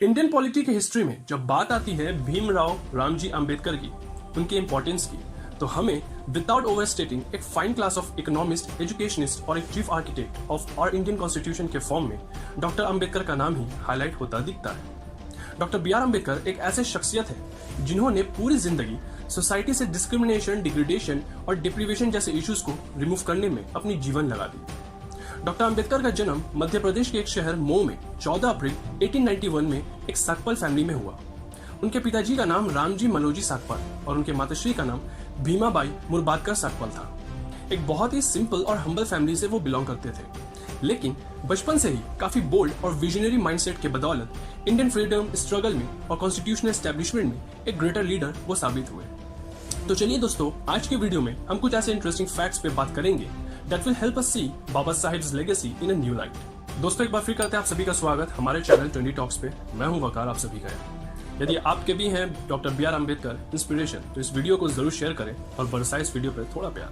Indian polity की history में जब बात आती है भीमराव रामजी अंबेडकर की, उनके इंपॉर्टेंस की, तो हमें विदाउट ओवरस्टेटिंग एक fine class of economist, educationist और एक chief architect of our Indian constitution के फॉर्म में डॉक्टर अंबेडकर का नाम ही हाईलाइट होता दिखता है। डॉक्टर बी आर अम्बेडकर एक ऐसे शख्सियत है जिन्होंने पूरी जिंदगी सोसाइटी से डिस्क्रिमिनेशन, डिग्रेडेशन और डिप्रीवेशन जैसे इश्यूज को रिमूव करने में अपनी जीवन लगा दी। डॉक्टर अंबेडकर का जन्म मध्य प्रदेश के एक शहर मऊ में 14 अप्रैल 1891 में एक साकपाल फैमिली में हुआ। उनके पिताजी का नाम रामजी मनोजी साकपाल और उनके माताश्री का नाम भीमाबाई मुरबादकर साकपाल था। एक बहुत ही सिंपल और हम्बल फैमिली से वो बिलोंग करते थे, लेकिन बचपन से ही काफी बोल्ड और विजनरी माइंडसेट के बदौलत इंडियन फ्रीडम स्ट्रगल में और कॉन्स्टिट्यूशनल एस्टेब्लिशमेंट में एक ग्रेटर लीडर वो साबित हुए। तो चलिए दोस्तों, आज के वीडियो में हम कुछ ऐसे इंटरेस्टिंग फैक्ट्स पे बात करेंगे that will help us see Baba Saheb's legacy in a new light। दोस्तों, एक बार फिर करते हैं आप सभी का स्वागत हमारे चैनल 20 टॉक्स पे। मैं हूं वकार, आप सभी का। यदि आपके भी हैं doctor B R Ambedkar inspiration, तो इस वीडियो को जरूर शेयर करें और बरसाए इस वीडियो पे थोड़ा प्यार।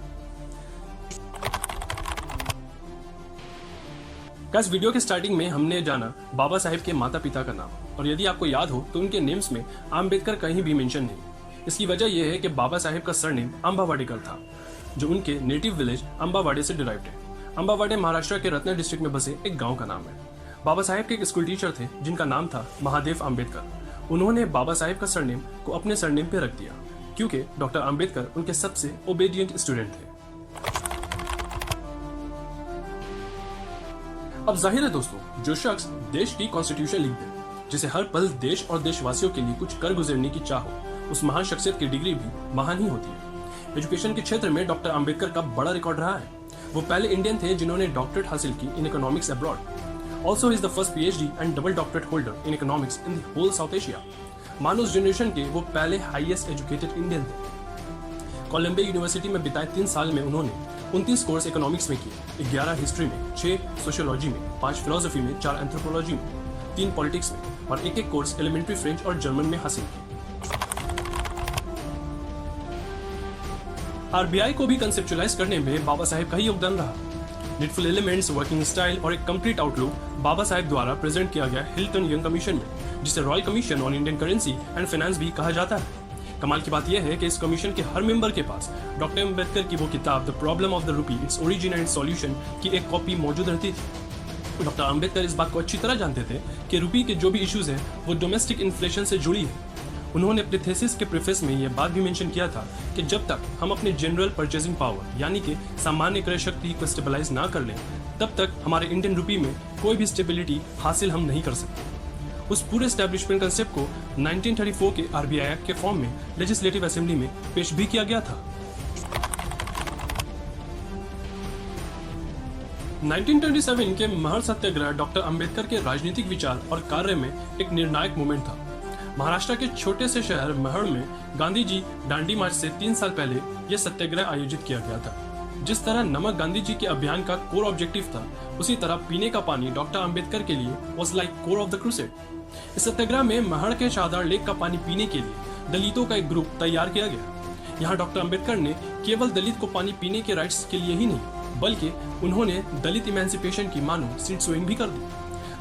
इस वीडियो के स्टार्टिंग में हमने जाना बाबा साहेब के माता पिता का नाम, और यदि आपको याद हो तो उनके नेम्स में अम्बेडकर कहीं भी मेंशन नहीं। इसकी वजह यह है कि बाबा साहेब का सरनेम अंबावाडेकर था, जो उनके नेटिव विलेज अंबावाडे से डिराइव्ड है। अंबावाडे महाराष्ट्र के रत्ना डिस्ट्रिक्ट में बसे एक गांव का नाम है। बाबा साहेब के एक स्कूल टीचर थे जिनका नाम था महादेव अम्बेडकर। उन्होंने बाबा साहेब का सरनेम को अपने सरनेम पे रख दिया, क्योंकि डॉक्टर अम्बेडकर उनके सबसे ओबेडिएंट स्टूडेंट थे। अब जाहिर है दोस्तों, जो शख्स देश की कॉन्स्टिट्यूशन लिख दे, जिसे हर पल देश और देशवासियों के लिए कुछ कर गुजरने की चाह हो, उस महान शख्सियत की डिग्री भी महान ही होती है। एजुकेशन के क्षेत्र में डॉक्टर अंबेडकर का बड़ा रिकॉर्ड रहा है। वो पहले इंडियन थे जिन्होंने डॉक्टरेट हासिल की in economics abroad. Also is the first PhD and double doctorate holder in economics in whole South Asia. मानो उस जनरेशन के वो पहले हाईएस्ट एजुकेटेड इंडियन थे। कोलंबिया यूनिवर्सिटी में बिताए 3 साल में उन्होंने 29 कोर्स इकोनॉमिक्स में किए, 11 हिस्ट्री में, 6 सोशियोलॉजी में, 5 फिलोसफी में, 4 एंथ्रोपोलॉजी में, 3 पॉलिटिक्स में और एक कोर्स एलिमेंट्री फ्रेंच और जर्मन में हासिल किया। आरबीआई को भी कंसेप्चुअलाइज करने में बाबा साहेब का ही योगदान रहा। नीडफुल एलिमेंट्स, वर्किंग स्टाइल और एक कंप्लीट आउटलुक बाबा साहेब द्वारा प्रेजेंट किया गया हिल्टन यंग कमीशन में, जिसे royal commission on Indian currency and finance भी कहा जाता है। कमाल की बात यह है कि इस कमीशन के हर मेंबर के पास डॉक्टर अम्बेडकर की वो किताब the problem of the rupee, its origin and solution की एक कॉपी मौजूद रहती थी। डॉक्टर अम्बेडकर इस बात को अच्छी तरह जानते थे कि रूपी के जो भी इश्यूज है वो डोमेस्टिक इन्फ्लेशन से जुड़ी है। उन्होंने अपने थीसिस के प्रीफेस में यह बात भी मेंशन किया था कि जब तक हम अपने जनरल परचेजिंग पावर यानी कि सामान्य क्रय शक्ति को स्टेबलाइज ना कर लें, तब तक हमारे इंडियन रूपी में कोई भी स्टेबिलिटी हासिल हम नहीं कर सकते। उस पूरे एस्टेब्लिशमेंट कंसेप्ट को 1934 के आरबीआई एक्ट के फॉर्म में लेजिस्लेटिव असेंबली में पेश भी किया गया था। 1927 के महर सत्याग्रह डॉक्टर अंबेडकर के राजनीतिक विचार और कार्य में एक निर्णायक मोमेंट था। महाराष्ट्र के छोटे से शहर महड़ में गांधी जी दांडी मार्च से 3 साल पहले यह सत्याग्रह आयोजित किया गया था। जिस तरह नमक गांधी जी के अभियान का कोर ऑब्जेक्टिव था, उसी तरह पीने का पानी डॉक्टर अंबेडकर के लिए was like core of the crusade. इस सत्याग्रह में महड़ के शादार लेक का पानी पीने के लिए दलितों का एक ग्रुप तैयार किया गया। यहाँ डॉक्टर अंबेडकर ने केवल दलित को पानी पीने के राइट्स के लिए ही नहीं, बल्कि उन्होंने दलित इमेंसिपेशन की मानो सीट सोइंग भी कर दी।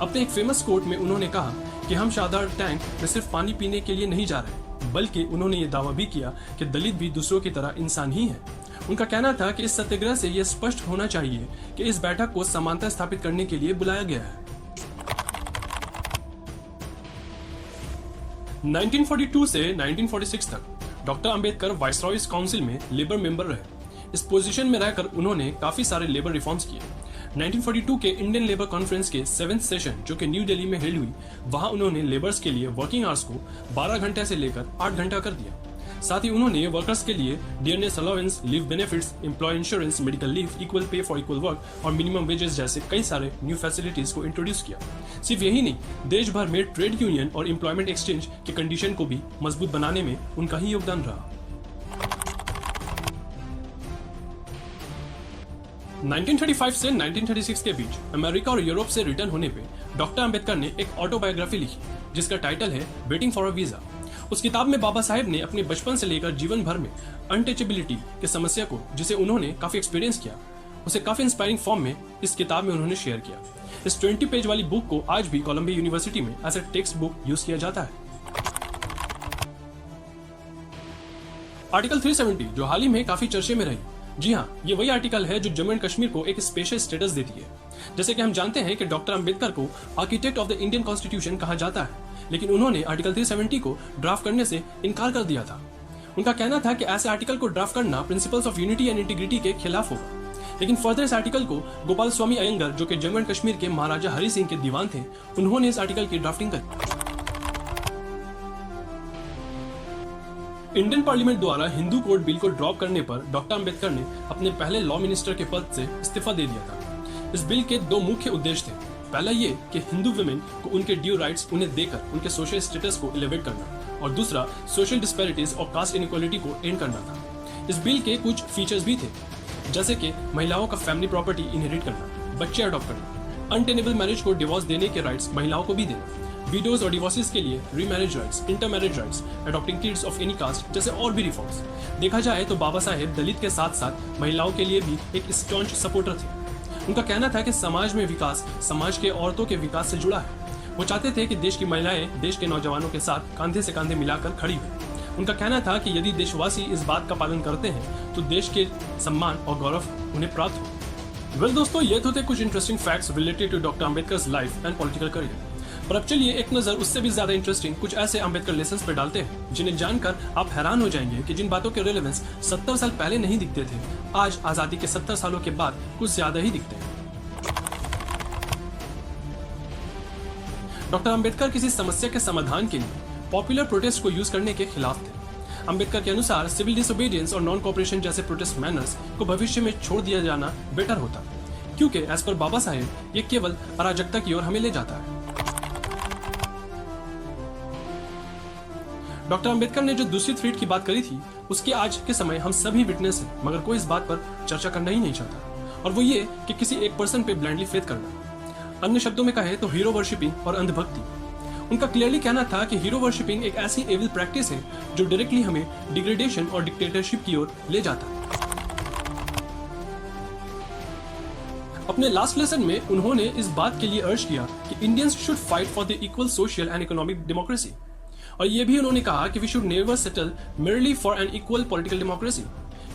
अपने एक फेमस कोट में उन्होंने कहा कि हम शादार टैंक में सिर्फ पानी पीने के लिए नहीं जा रहे, बल्कि उन्होंने ये दावा भी किया कि दलित भी दूसरों की तरह इंसान ही है। उनका कहना था कि इस सत्याग्रह से यह स्पष्ट होना चाहिए कि इस बैठक को समानता स्थापित करने के लिए बुलाया गया है। 1942 से 1946 तक डॉक्टर अंबेडकर वाइसरॉयज काउंसिल में लेबर मेंबर रहे। इस पोजीशन में रहकर उन्होंने काफी सारे लेबर रिफॉर्म्स किए। 1942 के इंडियन लेबर कॉन्फ्रेंस के 7th सेशन, जो कि न्यू दिल्ली में हेल्ड हुई, वहां उन्होंने लेबर्स के लिए वर्किंग आवर्स को 12 घंटे से लेकर 8 घंटा कर दिया। साथ ही उन्होंने वर्कर्स के लिए dearness allowance, leave benefits, employ insurance, medical leave, equal pay for equal work और मिनिमम वेजेस जैसे कई सारे न्यू फैसिलिटीज को इंट्रोड्यूस किया। सिर्फ यही नहीं, देश भर में ट्रेड यूनियन और एम्प्लॉयमेंट एक्सचेंज के कंडीशन को भी मजबूत बनाने में उनका ही योगदान रहा। 1935 से 1936 के बीच अमेरिका और यूरोप से रिटर्न होने पे डॉक्टर अंबेडकर ने एक ऑटोबायोग्राफी लिखी, जिसका टाइटल है वेटिंग फॉर अ वीजा। उस किताब में बाबा साहेब ने अपने बचपन से लेकर जीवन भर में अनटचेबिलिटी की समस्या को, जिसे उन्होंने काफी एक्सपीरियंस किया, उसे काफी इंस्पायरिंग फॉर्म में इस किताब में उन्होंने शेयर किया। इस 20 पेज वाली बुक को आज भी कोलंबिया यूनिवर्सिटी में as a text book use किया जाता है। आर्टिकल 370 जो हाल ही में काफी चर्चे में रही, जी हाँ, ये वही आर्टिकल है जो जम्मू एंड कश्मीर को एक स्पेशल स्टेटस देती है। जैसे कि हम जानते हैं कि डॉक्टर अंबेडकर को architect of the Indian constitution कहा जाता है, लेकिन उन्होंने आर्टिकल 370 को ड्राफ्ट करने से इनकार कर दिया था। उनका कहना था कि ऐसे आर्टिकल को ड्राफ्ट करना principles of unity and integrity के खिलाफ होगा। लेकिन फर्दर इस आर्टिकल को गोपाल स्वामी अयंगर, जो कि जम्मू एंड कश्मीर के महाराजा हरि सिंह के दीवान थे, उन्होंने इस आर्टिकल की ड्राफ्टिंग करी। इंडियन पार्लियामेंट द्वारा हिंदू कोड बिल को ड्रॉप करने पर डॉक्टर अंबेडकर ने अपने पहले लॉ मिनिस्टर के पद से इस्तीफा दे दिया था। इस बिल के दो मुख्य उद्देश्य थे। पहला ये कि हिंदू वुमेन को उनके ड्यू राइट्स उन्हें देकर उनके सोशल स्टेटस को एलिवेट करना, और दूसरा सोशल डिस्पैरिटीज और कास्ट इनइक्वालिटी को एंड करना था। इस बिल के कुछ फीचर्स भी थे, जैसे कि महिलाओं का फैमिली प्रॉपर्टी इनहेरिट करना, बच्चे अडॉप्ट करना, अनटेनेबल मैरिज को डिवोर्स देने के राइट्स महिलाओं को भी देना, विडोज और डिवोर्सेस के लिए remarriage rights, intermarriage rights, adopting kids of any caste जैसे और भी रिफॉर्म्स। देखा जाए तो बाबा साहेब दलित के साथ साथ महिलाओं के लिए भी एक स्टॉन्च सपोर्टर थे। उनका कहना था कि समाज में विकास समाज के औरतों के विकास से जुड़ा है। वो चाहते थे कि देश की महिलाएं देश के नौजवानों के साथ कंधे से कंधे मिलाकर खड़ी हो। उनका कहना था कि यदि देशवासी इस बात का पालन करते हैं तो देश के सम्मान और गौरव उन्हें प्राप्त हो। वेल दोस्तों, ये तो थे कुछ interesting facts related to doctor Ambedkar life and political career. पर अब चलिए एक नजर उससे भी ज्यादा इंटरेस्टिंग कुछ ऐसे अंबेडकर लेसन्स पे डालते हैं जिन्हें जानकर आप हैरान हो जाएंगे कि जिन बातों के रेलेवेंस 70 साल पहले नहीं दिखते थे, आज आजादी के 70 सालों के बाद कुछ ज्यादा ही दिखते हैं। डॉक्टर अंबेडकर किसी समस्या के समाधान के लिए पॉपुलर प्रोटेस्ट को यूज करने के खिलाफ थे। अंबेडकर के अनुसार सिविल डिसोबीडियंस और नॉन कोऑपरेशन जैसे प्रोटेस्ट मैनर्स को भविष्य में छोड़ दिया जाना बेटर होता, क्योंकि एज पर बाबा साहेब ये केवल अराजकता की ओर हमें ले जाता है। डॉक्टर अंबेडकर ने जो दूसरी थ्रेड की बात करी थी, उसके आज के समय हम सभी विटनेस हैं, मगर कोई इस बात पर चर्चा करना ही नहीं चाहता, और वो ये कि किसी एक पर्सन पे ब्लाइंडली फेथ करना। अन्य शब्दों में कहे तो हीरो वर्शिपिंग और अंधभक्ति। उनका क्लियरली कहना था कि हीरो वर्शिपिंग एक ऐसी एविल प्रैक्टिस है जो डायरेक्टली हमें डिग्रेडेशन और डिक्टेटरशिप की ओर ले जाता है। अपने लास्ट लेसन में उन्होंने इस बात के लिए अर्ज किया कि Indians should fight for the equal social and economic democracy, और ये भी उन्होंने कहा कि we should never settle merely for an equal political democracy,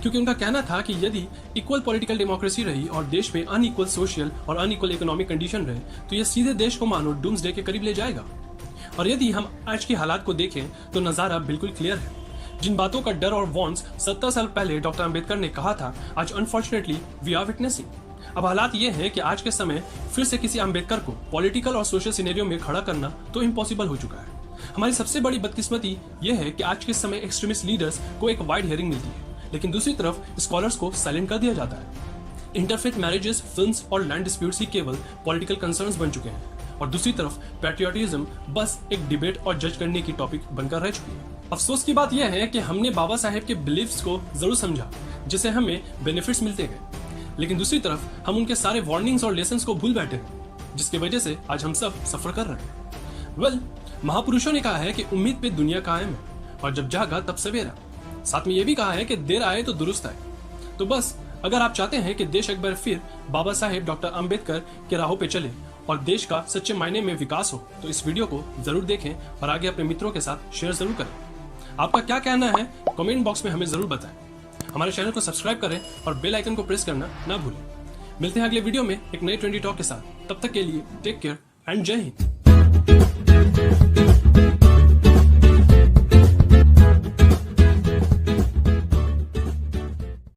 क्योंकि उनका कहना था कि यदि इक्वल पॉलिटिकल डेमोक्रेसी रही और देश में अनइक्वल सोशल और अनइक्वल इकोनॉमिक कंडीशन रहे तो यह सीधे देश को मानो डूम्सडे के करीब ले जाएगा। और यदि हम आज की हालात को देखें तो नजारा बिल्कुल क्लियर है। जिन बातों का डर और वॉन्ट्स 70 साल पहले डॉक्टर अंबेडकर ने कहा था, आज अनफॉर्चुनेटली वी आर विटनेसिंग। अब हालात ये हैं कि आज के समय फिर से किसी अंबेडकर को पॉलिटिकल और सोशल सिनेरियो में खड़ा करना तो इम्पॉसिबल हो चुका है। हमारी सबसे बड़ी बदकिस्मती यह है कि आज के समय एक्सट्रीमिस्ट लीडर्स को एक वाइड हियरिंग मिलती है, लेकिन दूसरी तरफ स्कॉलर्स को साइलेंट कर दिया जाता है। इंटरफेथ मैरिजेस, फिल्म्स और लैंड डिस्प्यूट्स ही केवल पॉलिटिकल कंसर्न्स बन चुके हैं, और दूसरी तरफ पैट्रियोटिज्म बस एक डिबेट और जज करने की टॉपिक बनकर रह चुकी है। अफसोस की बात यह है कि हमने बाबा साहेब के बिलीफ्स को जरूर समझा, जिससे हमें बेनिफिट्स मिलते गए, लेकिन दूसरी तरफ हम उनके सारे वार्निंग्स और लेसन्स को भूल बैठे हैं, जिसकी वजह से आज हम सब सफर कर रहे हैं। वेल, महापुरुषों ने कहा है कि उम्मीद पे दुनिया कायम है, और जब जागा तब सवेरा। साथ में ये भी कहा है कि देर आए तो दुरुस्त आए। तो बस, अगर आप चाहते हैं कि देश एक बार फिर बाबा साहेब डॉक्टर अंबेडकर के राहों पे चले और देश का सच्चे मायने में विकास हो, तो इस वीडियो को जरूर देखें और आगे अपने मित्रों के साथ शेयर जरूर करें। आपका क्या कहना है कमेंट बॉक्स में हमें जरूर बताएं। हमारे चैनल को सब्सक्राइब करें और बेल आइकन को प्रेस करना ना भूलें। मिलते हैं अगले वीडियो में एक नए ट्रेंडी टॉक के साथ। तब तक के लिए टेक केयर एंड जय हिंद।